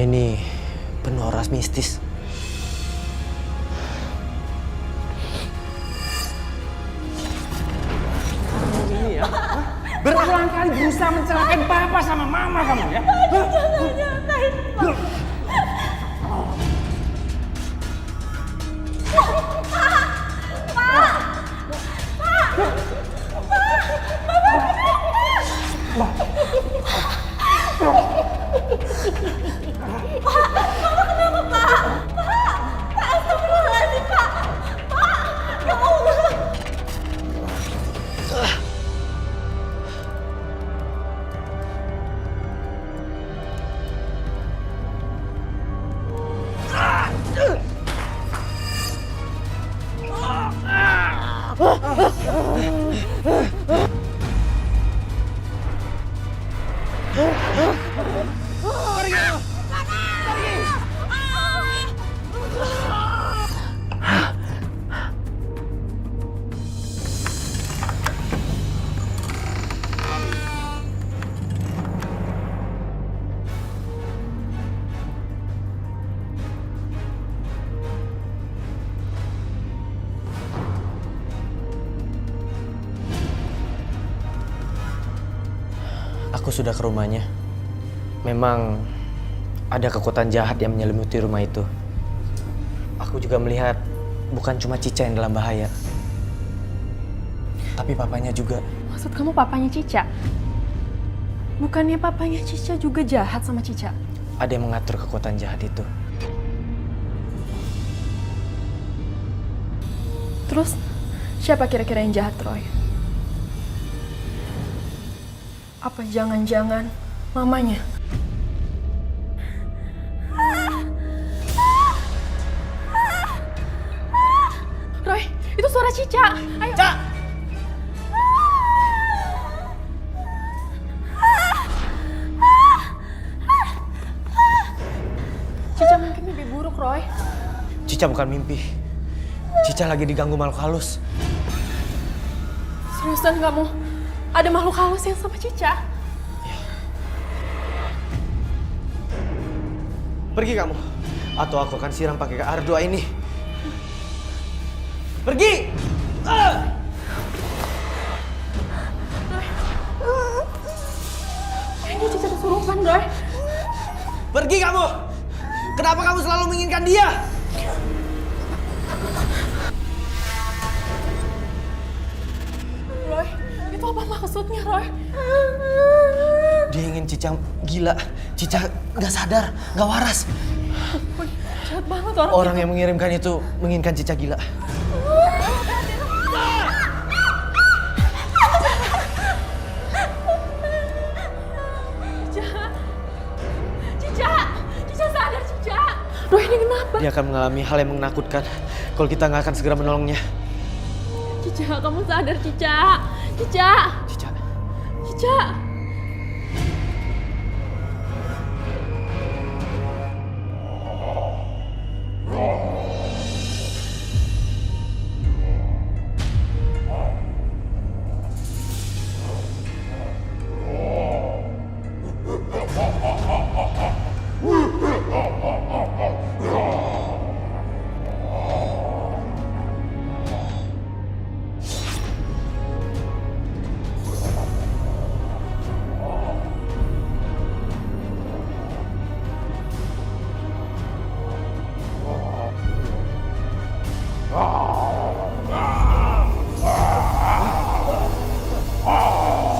Rumah ini penuh aura mistis. Ini ya, berulang kali berusaha mencelakain papa sama mama kamu ya. Jangan nyalain, Pak. Aku sudah ke rumahnya. Memang ada kekuatan jahat yang menyelimuti rumah itu. Aku juga melihat bukan cuma Cica yang dalam bahaya, tapi papanya juga. Maksud kamu papanya Cica? Bukannya papanya Cica juga jahat sama Cica? Ada yang mengatur kekuatan jahat itu. Terus siapa kira-kira yang jahat, Roy? Apa jangan-jangan mamanya? Roy, itu suara Cica. Ayo. Cak! Cica mungkin mimpi buruk, Roy. Cica bukan mimpi. Cica lagi diganggu makhluk halus. Seriusan kamu? Ada makhluk halus yang sama Cica? Pergi kamu, atau aku akan siram pakai air doa ini. Pergi! Kayaknya Cica kesurupan, Roy. Pergi kamu! Kenapa kamu selalu menginginkan dia? Roy, itu apa maksudnya, Roy? Dia ingin Cica gila. Cica nggak sadar, nggak waras. Woy, jahat banget orang. Orang yang mengirimkan itu menginginkan Cica gila. Cica sadar, Cica. Roy, ini kenapa? Dia akan mengalami hal yang menakutkan kalau kita nggak akan segera menolongnya. Cica, kamu sadar, Cica. Cica. Cica. Cica.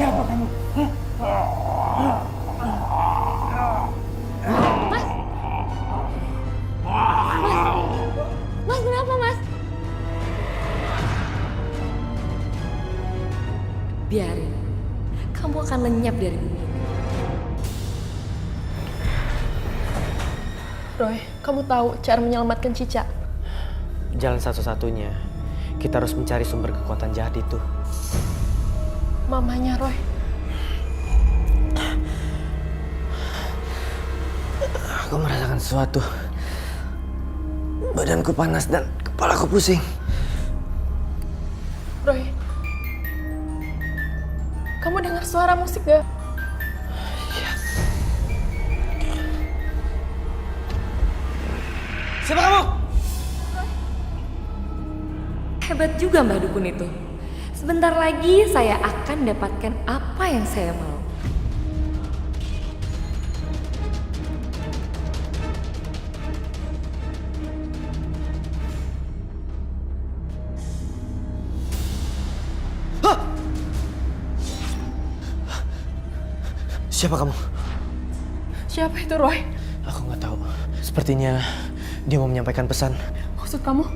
Siapa kamu? Mas, kenapa, Mas? Biarin, kamu akan lenyap dari bumi. Roy, kamu tahu cara menyelamatkan Cica? Jalan satu-satunya, kita harus mencari sumber kekuatan jahat itu. Mamanya Roy. Aku merasakan sesuatu. Badanku panas dan kepalaku pusing. Roy, kamu dengar suara musik gak? Iya. Siapa kamu? Hebat juga Mbak Dukun itu. Sebentar lagi saya akan dapatkan apa yang saya mau. Siapa kamu? Siapa itu Roy? Aku nggak tahu. Sepertinya dia mau menyampaikan pesan. Maksud kamu?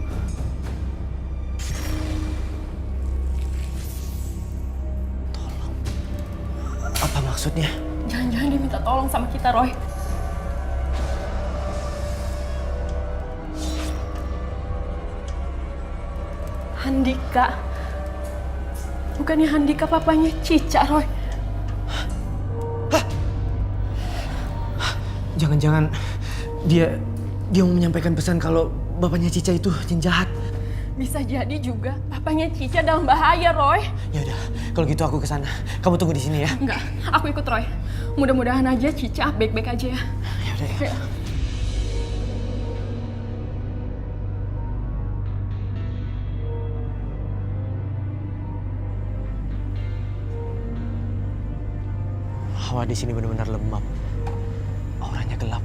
Apa maksudnya? Jangan-jangan dia minta tolong sama kita, Roy. Handika. Bukannya Handika papanya Cica, Roy. Jangan-jangan dia mau menyampaikan pesan kalau bapaknya Cica itu jin jahat. Bisa jadi juga papanya Cica dalam bahaya, Roy. Ya udah, kalau gitu aku ke sana. Kamu tunggu di sini ya. Enggak, aku ikut Roy. Mudah-mudahan aja Cica baik-baik aja ya. Ya udah ya. Ayo. Hawa di sini benar-benar lembab. Auranya gelap.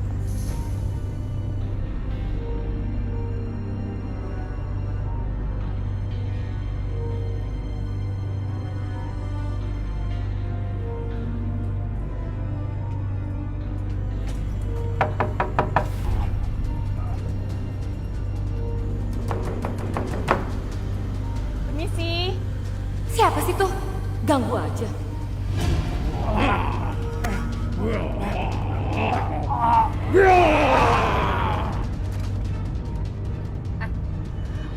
Permisi. Siapa sih tuh? Ganggu aja.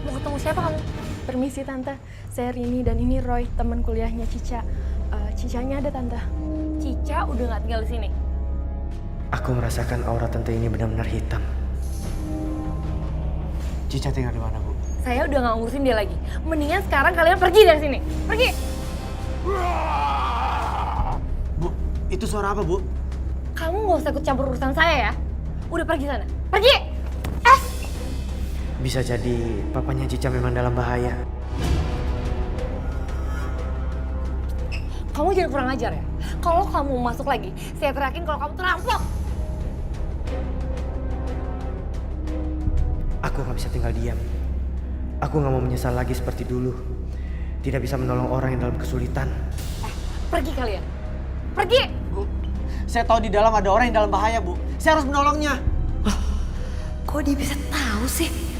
Mau ketemu siapa kamu? Permisi Tante, saya Rini dan ini Roy, teman kuliahnya Cica. Cicanya ada Tante. Cica udah nggak tinggal di sini. Aku merasakan aura tante ini benar-benar hitam. Cica tinggal di mana, Bu? Saya udah nggak ngurusin dia lagi. Mendingan sekarang kalian pergi dari sini. Pergi. Bu, itu suara apa, Bu? Kamu nggak usah ikut campur urusan saya ya. Udah pergi sana. Pergi. Bisa jadi papanya Cica memang dalam bahaya. Kamu jangan kurang ajar ya. Kalau kamu masuk lagi, saya teriakin kalau kamu terampok. Aku nggak bisa tinggal diam. Aku nggak mau menyesal lagi seperti dulu. Tidak bisa menolong orang yang dalam kesulitan. Pergi kalian. Pergi. Bu, saya tahu di dalam ada orang yang dalam bahaya, Bu. Saya harus menolongnya. Kok dia bisa tahu sih?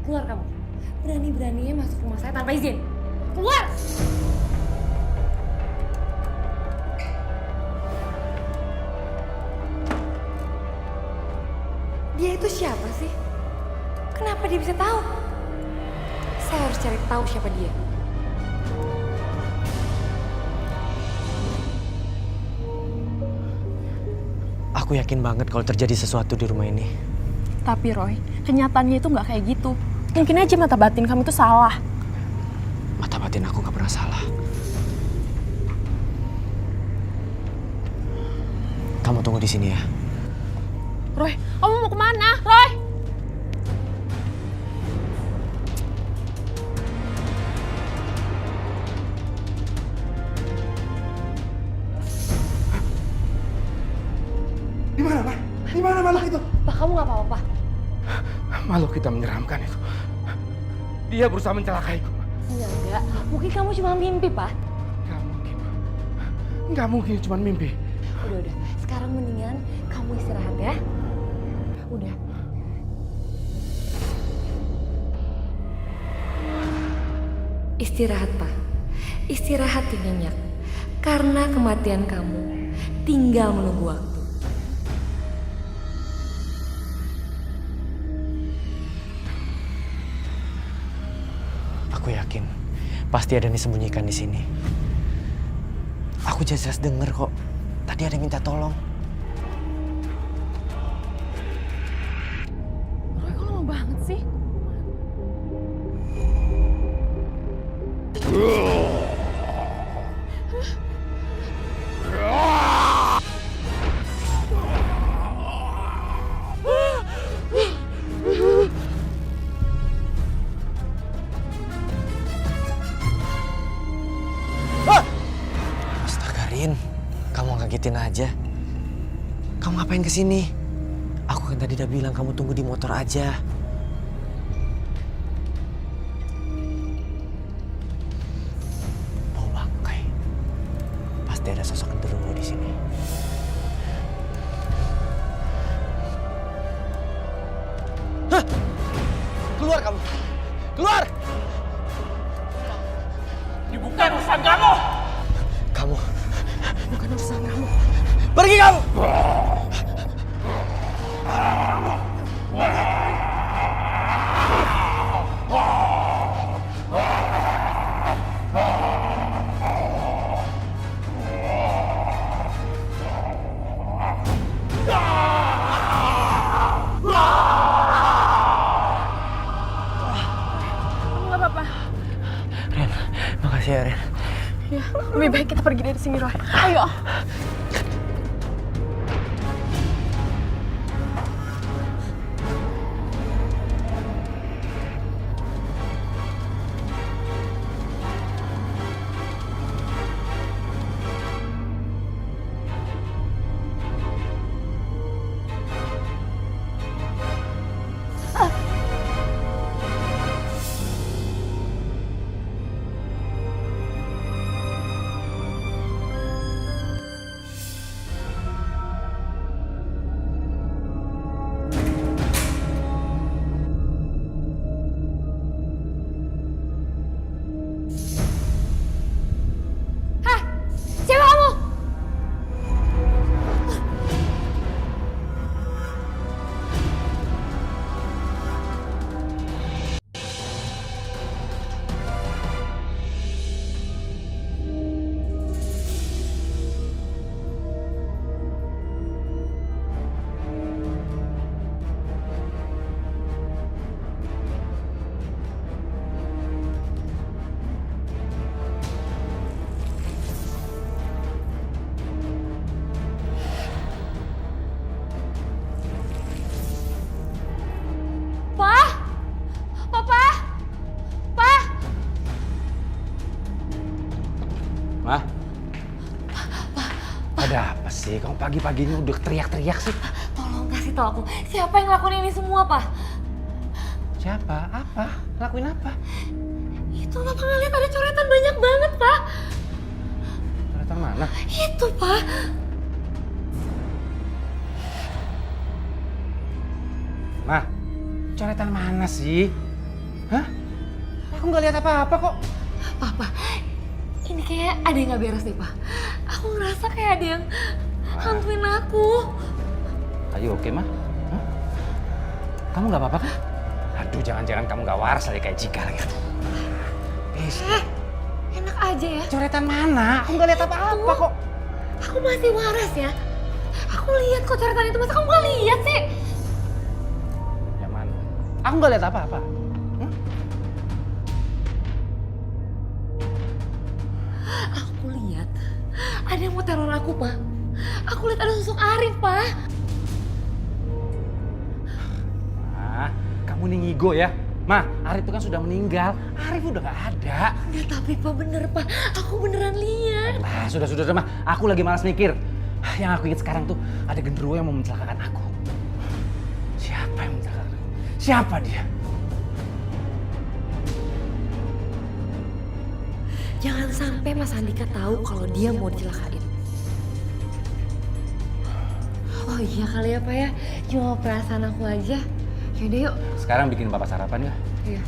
Keluar kamu. Berani-beraninya masuk rumah saya tanpa izin. Keluar! Dia itu siapa sih? Kenapa dia bisa tahu? Saya harus cari tahu siapa dia. Aku yakin banget kalau terjadi sesuatu di rumah ini. Tapi Roy, kenyataannya itu nggak kayak gitu. Mungkin aja mata batin kamu itu salah. Mata batin aku nggak pernah salah. Kamu tunggu di sini ya. Roy, kamu mau kemana? Roy! Di mana, Pak? Di mana makhluk itu? Pak, kamu nggak apa-apa? Makhluk kita menyeramkan itu. Dia berusaha mencelakaiku. Enggak. Mungkin kamu cuma mimpi, Pak. Nggak mungkin, Pak. Nggak mungkin cuma mimpi. Udah. Sekarang mendingan kamu istirahat ya. Udah. Istirahat, Pak. Istirahat nyenyak. Karena kematian kamu tinggal menunggu waktu. Aku yakin pasti ada yang disembunyikan di sini. Aku jelas denger kok. Tadi ada yang minta tolong. Roy, kok lama banget sih? ngagetin aja. Kamu ngapain kesini? Aku kan tadi udah bilang kamu tunggu di motor aja. Bau bangkai. Pasti ada sosok genderuwo di sini. Hah? Keluar kamu! Keluar! Ini bukan urusan kamu. Kamu bukan urusan kamu. Pergi kamu! Kamu nggak apa-apa? Ren, makasih ya Ren. Ya, lebih baik kita pergi dari sini, Roy. Ayo. Siapa kamu? Pak? Papa? Pak? Mah? Ada apa sih? Kamu pagi-pagi ini udah teriak-teriak sih. Tolong kasih tau aku, siapa yang ngelakuin ini semua, Pak? Siapa? Apa? Lakuin apa? Itu Papa ngeliat ada coretan banyak banget, Pak. Coretan mana? Itu, Pak. Mah, coretan mana sih? Hah? Aku nggak lihat apa-apa kok. Papa, ini kayak ada yang gak beres deh, Pak. Aku ngerasa kayak ada yang hantuin aku. Ayo oke, Mah? Hah? Kamu nggak apa-apa kan? Aduh, jangan-jangan kamu nggak waras lagi kayak Cika lagi. Please. Enak aja ya. Coretan mana? Aku nggak lihat apa-apa kok. Aku masih waras ya. Aku lihat kok coretan itu, masa kamu gak lihat sih? Yang mana? Aku nggak lihat apa-apa. Aku lihat ada yang mau teror aku, Pak. Aku lihat ada sosok Arif, Pak. Mah, kamu nih ngigo ya. Mah, Arif itu kan sudah meninggal. Arif udah nggak ada. Ya tapi Pak, bener Pak. Aku beneran lihat. Nah, sudah, Mah. Aku lagi malas mikir. Yang aku ingat sekarang tuh ada genderuwo yang mau mencelakakan aku. Siapa yang mencelakakan aku? Siapa dia? Jangan sampai Mas Andika tahu kalau dia mau dicelakain. Oh iya kali ya, Pak ya. Cuma perasaan aku aja. Yaudah yuk. Sekarang bikin papa sarapan ya. Iya.